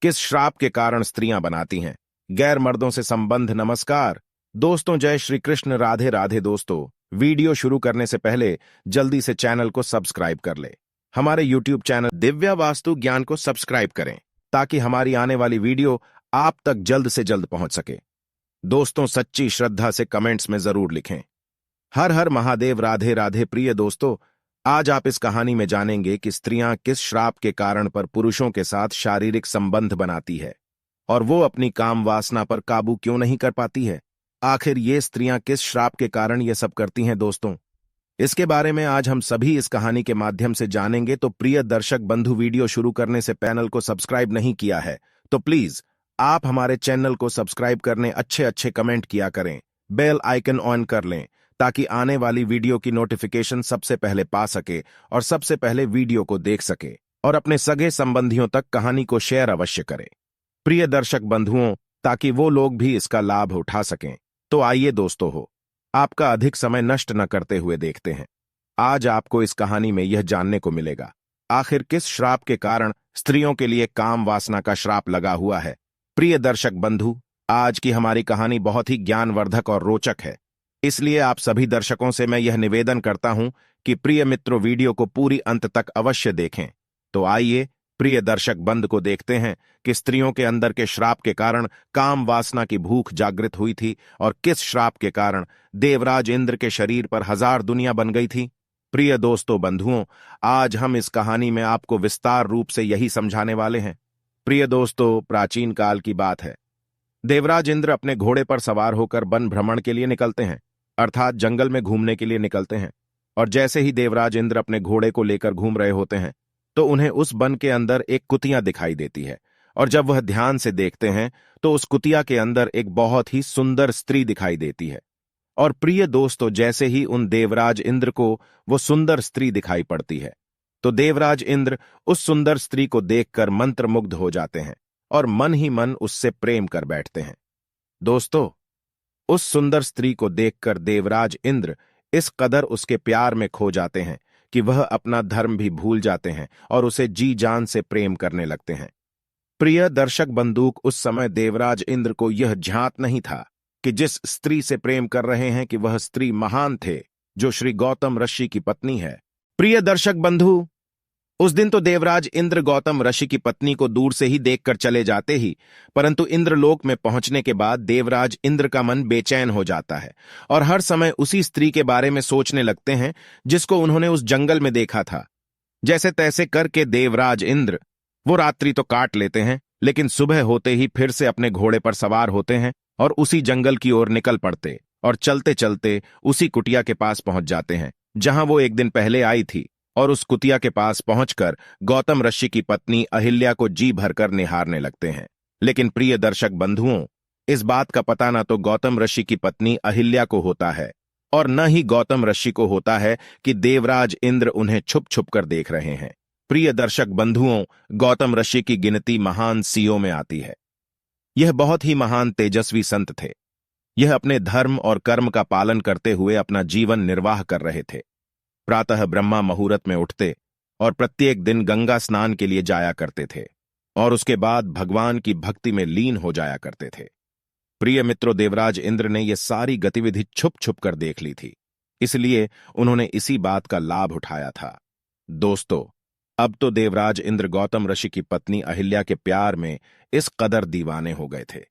किस श्राप के कारण स्त्रियां बनाती हैं गैर मर्दों से संबंध। नमस्कार दोस्तों, जय श्री कृष्ण, राधे राधे। दोस्तों, वीडियो शुरू करने से पहले जल्दी से चैनल को सब्सक्राइब कर ले। हमारे यूट्यूब चैनल दिव्या वास्तु ज्ञान को सब्सक्राइब करें ताकि हमारी आने वाली वीडियो आप तक जल्द से जल्द पहुंच सके। दोस्तों, सच्ची श्रद्धा से कमेंट्स में जरूर लिखें हर हर महादेव, राधे राधे। प्रिय दोस्तों, आज आप इस कहानी में जानेंगे कि स्त्रियां किस श्राप के कारण पर पुरुषों के साथ शारीरिक संबंध बनाती है और वो अपनी काम वासना पर काबू क्यों नहीं कर पाती है। आखिर ये स्त्रियां किस श्राप के कारण ये सब करती हैं। दोस्तों, इसके बारे में आज हम सभी इस कहानी के माध्यम से जानेंगे। तो प्रिय दर्शक बंधु, वीडियो शुरू करने से चैनल को सब्सक्राइब नहीं किया है तो प्लीज आप हमारे चैनल को सब्सक्राइब करने, अच्छे अच्छे कमेंट किया करें, बेल आइकन ऑन कर लें ताकि आने वाली वीडियो की नोटिफिकेशन सबसे पहले पा सके और सबसे पहले वीडियो को देख सके और अपने सगे संबंधियों तक कहानी को शेयर अवश्य करें प्रिय दर्शक बंधुओं, ताकि वो लोग भी इसका लाभ उठा सकें। तो आइए दोस्तों, हो आपका अधिक समय नष्ट न करते हुए देखते हैं। आज आपको इस कहानी में यह जानने को मिलेगा आखिर किस श्राप के कारण स्त्रियों के लिए काम वासना का श्राप लगा हुआ है। प्रिय दर्शक बंधु, आज की हमारी कहानी बहुत ही ज्ञानवर्धक और रोचक है, इसलिए आप सभी दर्शकों से मैं यह निवेदन करता हूं कि प्रिय मित्रों, वीडियो को पूरी अंत तक अवश्य देखें। तो आइए प्रिय दर्शक बंधु को देखते हैं कि स्त्रियों के अंदर के श्राप के कारण काम वासना की भूख जागृत हुई थी और किस श्राप के कारण देवराज इंद्र के शरीर पर हजार दुनिया बन गई थी। प्रिय दोस्तों बंधुओं, आज हम इस कहानी में आपको विस्तार रूप से यही समझाने वाले हैं। प्रिय दोस्तों, प्राचीन काल की बात है। देवराज इंद्र अपने घोड़े पर सवार होकर वन भ्रमण के लिए निकलते हैं, अर्थात जंगल में घूमने के लिए निकलते हैं। और जैसे ही देवराज इंद्र अपने घोड़े को लेकर घूम रहे होते हैं तो उन्हें उस वन के अंदर एक कुतिया दिखाई देती है। और जब वह ध्यान से देखते हैं तो उस कुतिया के अंदर एक बहुत ही सुंदर स्त्री दिखाई देती है। और प्रिय दोस्तों, जैसे ही उन देवराज इंद्र को वो सुंदर स्त्री दिखाई पड़ती है तो देवराज इंद्र उस सुंदर स्त्री को देखकर मंत्रमुग्ध हो जाते हैं और मन ही मन उससे प्रेम कर बैठते हैं। दोस्तों, उस सुंदर स्त्री को देखकर देवराज इंद्र इस कदर उसके प्यार में खो जाते हैं कि वह अपना धर्म भी भूल जाते हैं और उसे जी जान से प्रेम करने लगते हैं। प्रिय दर्शक बंधु, उस समय देवराज इंद्र को यह ज्ञात नहीं था कि जिस स्त्री से प्रेम कर रहे हैं कि वह स्त्री महान थे, जो श्री गौतम ऋषि की पत्नी है। प्रिय दर्शक बंधु, उस दिन तो देवराज इंद्र गौतम ऋषि की पत्नी को दूर से ही देखकर चले जाते ही, परंतु इंद्रलोक में पहुंचने के बाद देवराज इंद्र का मन बेचैन हो जाता है और हर समय उसी स्त्री के बारे में सोचने लगते हैं जिसको उन्होंने उस जंगल में देखा था। जैसे तैसे करके देवराज इंद्र वो रात्रि तो काट लेते हैं, लेकिन सुबह होते ही फिर से अपने घोड़े पर सवार होते हैं और उसी जंगल की ओर निकल पड़ते और चलते चलते उसी कुटिया के पास पहुंच जाते हैं जहां वो एक दिन पहले आई थी। और उस कुतिया के पास पहुंचकर गौतम ऋषि की पत्नी अहिल्या को जी भरकर निहारने लगते हैं। लेकिन प्रिय दर्शक बंधुओं, इस बात का पता न तो गौतम ऋषि की पत्नी अहिल्या को होता है और न ही गौतम ऋषि को होता है कि देवराज इंद्र उन्हें छुप छुप कर देख रहे हैं। प्रिय दर्शक बंधुओं, गौतम ऋषि की गिनती महान सियों में आती है। यह बहुत ही महान तेजस्वी संत थे। यह अपने धर्म और कर्म का पालन करते हुए अपना जीवन निर्वाह कर रहे थे। प्रातः ब्रह्मा मुहूर्त में उठते और प्रत्येक दिन गंगा स्नान के लिए जाया करते थे और उसके बाद भगवान की भक्ति में लीन हो जाया करते थे। प्रिय मित्रों, देवराज इंद्र ने यह सारी गतिविधि छुप छुप कर देख ली थी, इसलिए उन्होंने इसी बात का लाभ उठाया था। दोस्तों, अब तो देवराज इंद्र गौतम ऋषि की पत्नी अहिल्या के प्यार में इस कदर दीवाने हो गए थे,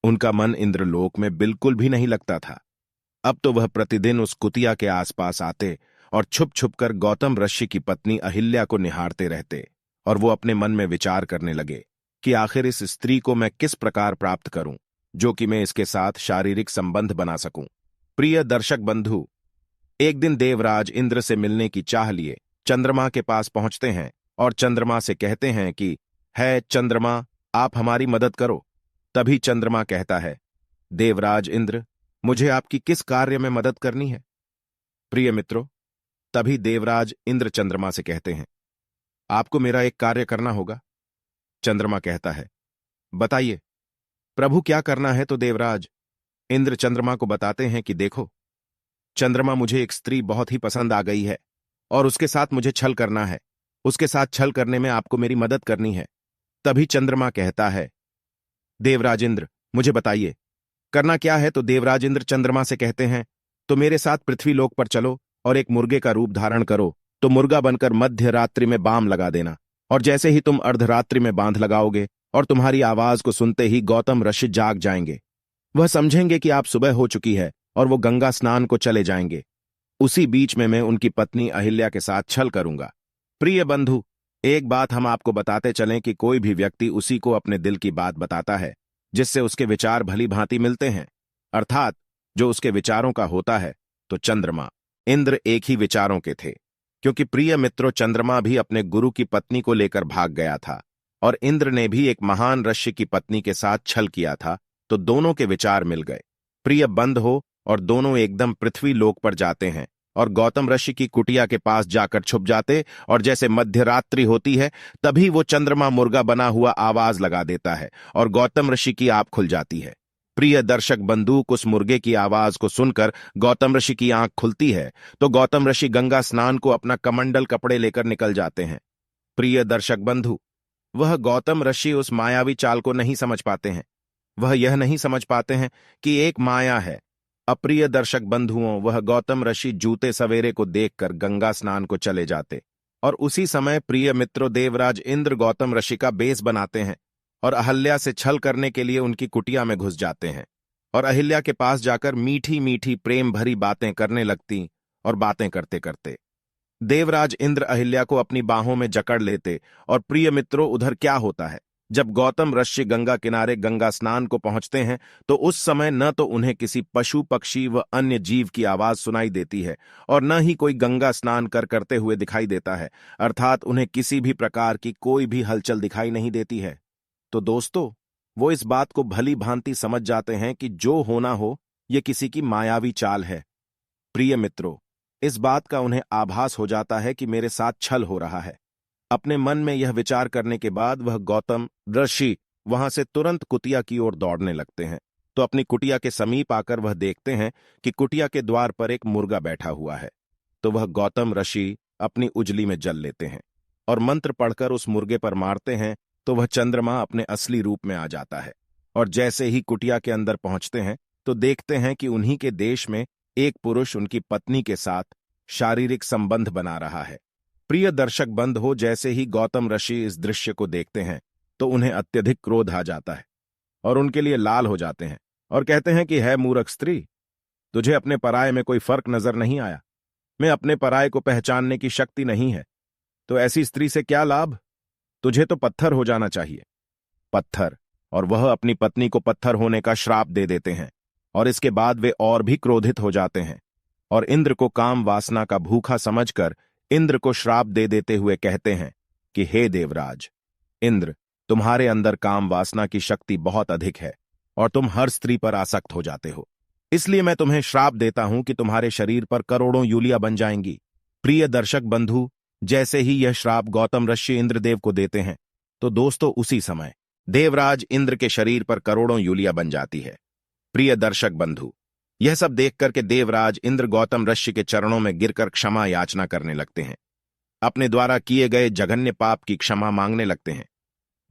उनका मन इंद्रलोक में बिल्कुल भी नहीं लगता था। अब तो वह प्रतिदिन उस कुतिया के आसपास आते और छुप छुप कर गौतम ऋषि की पत्नी अहिल्या को निहारते रहते और वो अपने मन में विचार करने लगे कि आखिर इस स्त्री को मैं किस प्रकार प्राप्त करूं जो कि मैं इसके साथ शारीरिक संबंध बना सकूं। प्रिय दर्शक बंधु, एक दिन देवराज इंद्र से मिलने की चाह लिए चंद्रमा के पास पहुंचते हैं और चंद्रमा से कहते हैं कि है चंद्रमा, आप हमारी मदद करो। तभी चंद्रमा कहता है, देवराज इंद्र, मुझे आपकी किस कार्य में मदद करनी है। प्रिय मित्रों, तभी देवराज इंद्र चंद्रमा से कहते हैं, आपको मेरा एक कार्य करना होगा। चंद्रमा कहता है, बताइए प्रभु, क्या करना है। तो देवराज इंद्र चंद्रमा को बताते हैं कि देखो चंद्रमा, मुझे एक स्त्री बहुत ही पसंद आ गई है और उसके साथ मुझे छल करना है। उसके साथ छल करने में आपको मेरी मदद करनी है। तभी चंद्रमा कहता है, देवराज इंद्र, मुझे बताइए करना क्या है। तो देवराज इंद्र चंद्रमा से कहते हैं, तो मेरे साथ पृथ्वी लोक पर चलो और एक मुर्गे का रूप धारण करो। तो मुर्गा बनकर मध्य रात्रि में बाम लगा देना, और जैसे ही तुम अर्धरात्रि में बांध लगाओगे और तुम्हारी आवाज को सुनते ही गौतम ऋषि जाग जाएंगे। वह समझेंगे कि आप सुबह हो चुकी है और वो गंगा स्नान को चले जाएंगे। उसी बीच में मैं उनकी पत्नी अहिल्या के साथ छल करूंगा। प्रिय बंधु, एक बात हम आपको बताते चलें कि कोई भी व्यक्ति उसी को अपने दिल की बात बताता है जिससे उसके विचार भली भांति मिलते हैं, अर्थात जो उसके विचारों का होता है। तो चंद्रमा इंद्र एक ही विचारों के थे, क्योंकि प्रिय मित्रों चंद्रमा भी अपने गुरु की पत्नी को लेकर भाग गया था और इंद्र ने भी एक महान ऋषि की पत्नी के साथ छल किया था। तो दोनों के विचार मिल गए, प्रिय बंध हो, और दोनों एकदम पृथ्वी लोक पर जाते हैं और गौतम ऋषि की कुटिया के पास जाकर छुप जाते। और जैसे मध्यरात्रि होती है तभी वो चंद्रमा मुर्गा बना हुआ आवाज लगा देता है और गौतम ऋषि की आंख खुल जाती है। प्रिय दर्शक बंधु, उस मुर्गे की आवाज को सुनकर गौतम ऋषि की आंख खुलती है तो गौतम ऋषि गंगा स्नान को अपना कमंडल कपड़े लेकर निकल जाते हैं। प्रिय दर्शक बंधु, वह गौतम ऋषि उस मायावी चाल को नहीं समझ पाते हैं। वह यह नहीं समझ पाते हैं कि एक माया है। अप्रिय दर्शक बंधुओं, वह गौतम ऋषि जूते सवेरे को देखकर गंगा स्नान को चले जाते और उसी समय प्रिय मित्रों देवराज इंद्र गौतम ऋषि का बेस बनाते हैं और अहल्या से छल करने के लिए उनकी कुटिया में घुस जाते हैं और अहिल्या के पास जाकर मीठी मीठी प्रेम भरी बातें करने लगती। और बातें करते करते देवराज इंद्र अहिल्या को अपनी बाहों में जकड़ लेते। और प्रिय मित्रों, उधर क्या होता है, जब गौतम ऋषि गंगा किनारे गंगा स्नान को पहुंचते हैं तो उस समय न तो उन्हें किसी पशु पक्षी व अन्य जीव की आवाज सुनाई देती है और न ही कोई गंगा स्नान करते हुए दिखाई देता है, अर्थात उन्हें किसी भी प्रकार की कोई भी हलचल दिखाई नहीं देती है। तो दोस्तों, वो इस बात को भली भांति समझ जाते हैं कि जो होना हो ये किसी की मायावी चाल है। प्रिय मित्रों, इस बात का उन्हें आभास हो जाता है कि मेरे साथ छल हो रहा है। अपने मन में यह विचार करने के बाद वह गौतम ऋषि वहां से तुरंत कुटिया की ओर दौड़ने लगते हैं। तो अपनी कुटिया के समीप आकर वह देखते हैं कि कुटिया के द्वार पर एक मुर्गा बैठा हुआ है। तो वह गौतम ऋषि अपनी उजली में जल लेते हैं और मंत्र पढ़कर उस मुर्गे पर मारते हैं। तो वह चंद्रमा अपने असली रूप में आ जाता है और जैसे ही कुटिया के अंदर पहुंचते हैं तो देखते हैं कि उन्हीं के देश में एक पुरुष उनकी पत्नी के साथ शारीरिक संबंध बना रहा है। प्रिय दर्शक बंध हो, जैसे ही गौतम ऋषि इस दृश्य को देखते हैं तो उन्हें अत्यधिक क्रोध आ जाता है और उनके लिए लाल हो जाते हैं और कहते हैं कि है मूर्ख स्त्री, तुझे अपने पराये में कोई फर्क नजर नहीं आया। मैं अपने पराये को पहचानने की शक्ति नहीं है, तो ऐसी स्त्री से क्या लाभ, तुझे तो पत्थर हो जाना चाहिए। पत्थर, और वह अपनी पत्नी को पत्थर होने का श्राप दे देते हैं और इसके बाद वे और भी क्रोधित हो जाते हैं और इंद्र को काम वासना का भूखा समझकर इंद्र को श्राप दे देते हुए कहते हैं कि हे देवराज इंद्र, तुम्हारे अंदर काम वासना की शक्ति बहुत अधिक है और तुम हर स्त्री पर आसक्त हो जाते हो, इसलिए मैं तुम्हें श्राप देता हूं कि तुम्हारे शरीर पर करोड़ों यूलिया बन जाएंगी। प्रिय दर्शक बंधु, जैसे ही यह श्राप गौतम ऋषि इंद्रदेव को देते हैं तो दोस्तों उसी समय देवराज इंद्र के शरीर पर करोड़ों यूलिया बन जाती है। प्रिय दर्शक बंधु, यह सब देखकर के देवराज इंद्र गौतम ऋषि के चरणों में गिरकर क्षमा याचना करने लगते हैं, अपने द्वारा किए गए जघन्य पाप की क्षमा मांगने लगते हैं।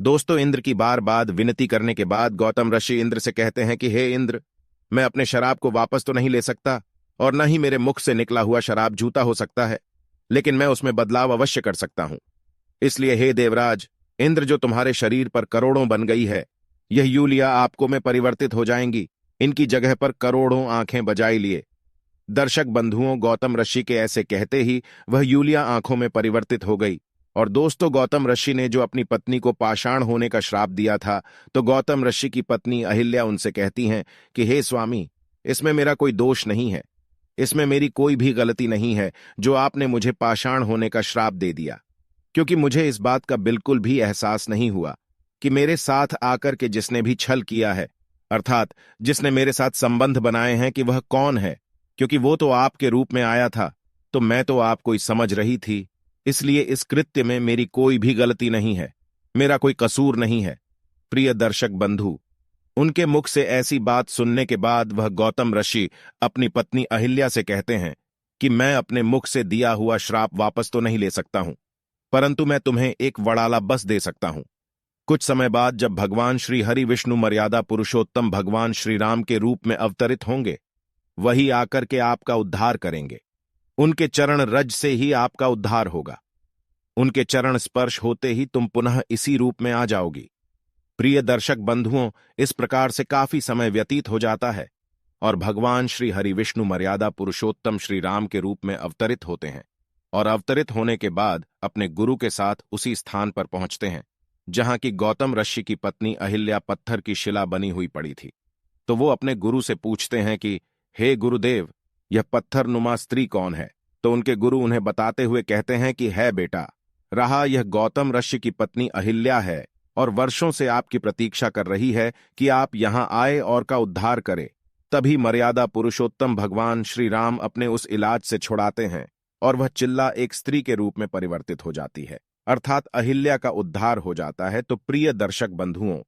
दोस्तों, इंद्र की बार बार विनती करने के बाद गौतम ऋषि इंद्र से कहते हैं कि हे इंद्र, मैं अपने शराब को वापस तो नहीं ले सकता और न ही मेरे मुख से निकला हुआ शराब झूठा हो सकता है, लेकिन मैं उसमें बदलाव अवश्य कर सकता हूं। इसलिए हे देवराज इंद्र, जो तुम्हारे शरीर पर करोड़ों बन गई है, यह यूलिया आपको में परिवर्तित हो जाएंगी। इनकी जगह पर करोड़ों आंखें बजाई लिए। दर्शक बंधुओं, गौतम ऋषि के ऐसे कहते ही वह यूलिया आंखों में परिवर्तित हो गई। और दोस्तों, गौतम ऋषि ने जो अपनी पत्नी को पाषाण होने का श्राप दिया था, तो गौतम ऋषि की पत्नी अहिल्या उनसे कहती हैं कि हे स्वामी, इसमें मेरा कोई दोष नहीं है, इसमें मेरी कोई भी गलती नहीं है जो आपने मुझे पाषाण होने का श्राप दे दिया, क्योंकि मुझे इस बात का बिल्कुल भी एहसास नहीं हुआ कि मेरे साथ आकर के जिसने भी छल किया है, अर्थात जिसने मेरे साथ संबंध बनाए हैं, कि वह कौन है, क्योंकि वो तो आपके रूप में आया था, तो मैं तो आपको ही समझ रही थी। इसलिए इस कृत्य में मेरी कोई भी गलती नहीं है, मेरा कोई कसूर नहीं है। प्रिय दर्शक बंधु, उनके मुख से ऐसी बात सुनने के बाद वह गौतम ऋषि अपनी पत्नी अहिल्या से कहते हैं कि मैं अपने मुख से दिया हुआ श्राप वापस तो नहीं ले सकता हूं, परंतु मैं तुम्हें एक वड़ाला बस दे सकता हूं। कुछ समय बाद जब भगवान श्री हरि विष्णु मर्यादा पुरुषोत्तम भगवान श्री राम के रूप में अवतरित होंगे, वही आकर के आपका उद्धार करेंगे। उनके चरण रज से ही आपका उद्धार होगा। उनके चरण स्पर्श होते ही तुम पुनः इसी रूप में आ जाओगी। प्रिय दर्शक बंधुओं, इस प्रकार से काफी समय व्यतीत हो जाता है और भगवान श्री हरि विष्णु मर्यादा पुरुषोत्तम श्री राम के रूप में अवतरित होते हैं और अवतरित होने के बाद अपने गुरु के साथ उसी स्थान पर पहुंचते हैं जहां की गौतम ऋषि की पत्नी अहिल्या पत्थर की शिला बनी हुई पड़ी थी। तो वो अपने गुरु से पूछते हैं कि हे गुरुदेव, यह पत्थर नुमा स्त्री कौन है? तो उनके गुरु उन्हें बताते हुए कहते हैं कि है बेटा, रहा यह गौतम ऋषि की पत्नी अहिल्या है और वर्षों से आपकी प्रतीक्षा कर रही है कि आप यहां आए और का उद्धार करें। तभी मर्यादा पुरुषोत्तम भगवान श्री राम अपने उस इलाज से छुड़ाते हैं और वह चिल्ला एक स्त्री के रूप में परिवर्तित हो जाती है, अर्थात अहिल्या का उद्धार हो जाता है। तो प्रिय दर्शक बंधुओं,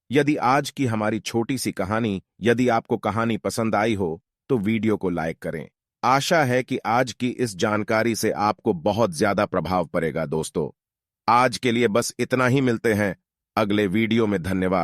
यदि आज की हमारी छोटी सी कहानी, यदि आपको कहानी पसंद आई हो तो वीडियो को लाइक करें। आशा है कि आज की इस जानकारी से आपको बहुत ज्यादा प्रभाव पड़ेगा। दोस्तों, आज के लिए बस इतना ही, मिलते हैं अगले वीडियो में। धन्यवाद।